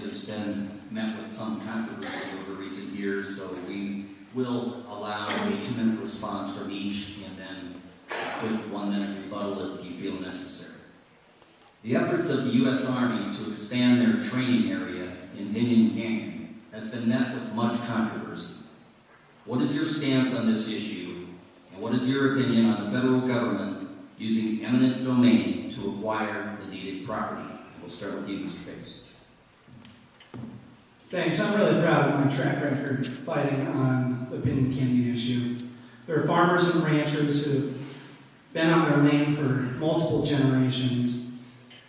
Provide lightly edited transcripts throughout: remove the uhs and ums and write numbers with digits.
has been met with some controversy over recent years, so we will allow a 2-minute response from each and then a quick 1-minute rebuttal if you feel necessary. The efforts of the U.S. Army to expand their training area in Pinyon Canyon has been met with much controversy. What is your stance on this issue, and what is your opinion on the federal government using eminent domain to acquire the needed property? We'll start with you, Mr. Case. Thanks. I'm really proud of my track record fighting on the Pinyon Canyon issue. There are farmers and ranchers who've been on their land for multiple generations,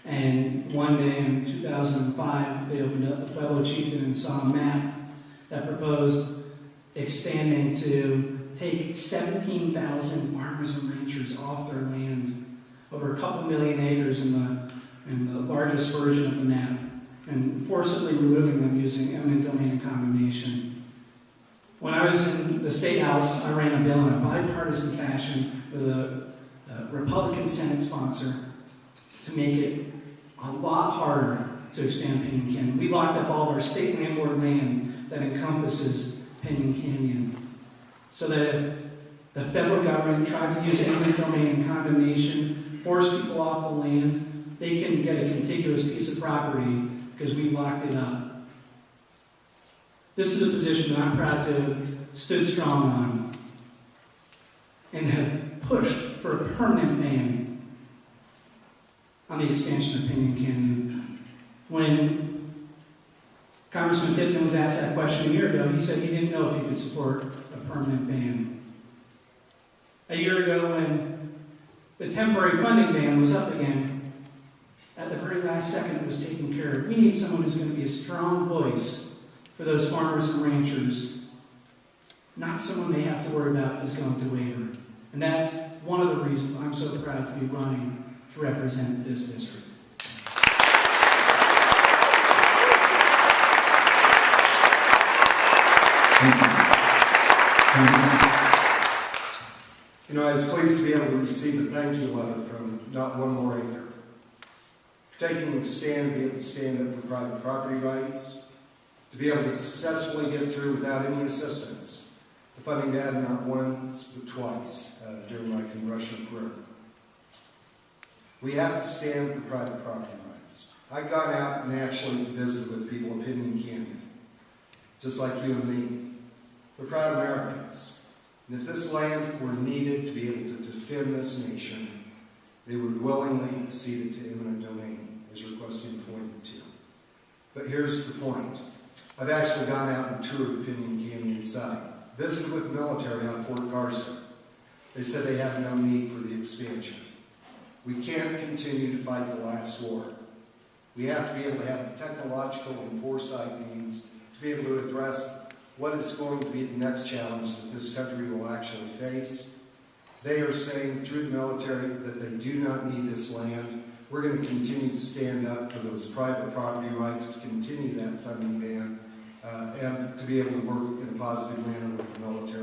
and one day in 2005, they opened up the Pueblo Chieftain and saw a map that proposed expanding to take 17,000 farmers and ranchers off their land, over a couple million acres in the largest version of the map, and forcibly removing them using eminent domain and condemnation. When I was in the State House, I ran a bill in a bipartisan fashion with a Republican Senate sponsor to make it a lot harder to expand Pinyon Canyon. We locked up all of our state landlord land that encompasses Pinyon Canyon, so that if the federal government tried to use eminent domain and condemnation, force people off the land, they can get a contiguous piece of property because we locked it up. This is a position that I'm proud to have stood strong on and have pushed for a permanent ban on the expansion of Pinyon Canyon. When Congressman Tipton was asked that question a year ago, he said he didn't know if he could support a permanent ban. A year ago, when the temporary funding ban was up again, at the very last second it was taken care of. We need someone who's going to be a strong voice for those farmers and ranchers, not someone they have to worry about is going to waver. And that's one of the reasons I'm so proud to be running to represent this district. You know, I was pleased to be able to receive a thank you letter from Not One More Acre. For taking the stand, to be able to stand up for private property rights, to be able to successfully get through without any assistance the funding dad not once but twice during my congressional career. We have to stand for private property rights. I've gone out and actually visited with people in Pinyon Canyon, just like you and me. We're proud Americans. And if this land were needed to be able to defend this nation, they would willingly cede it to eminent domain, as your question pointed to. But here's the point. I've actually gone out and toured the Pinyon Canyon site, visited with the military on Fort Carson. They said they have no need for the expansion. We can't continue to fight the last war. We have to be able to have the technological and foresight means to be able to address what is going to be the next challenge that this country will actually face. They are saying through the military that they do not need this land. We're going to continue to stand up for those private property rights, to continue that funding ban, and to be able to work in a positive manner with the military.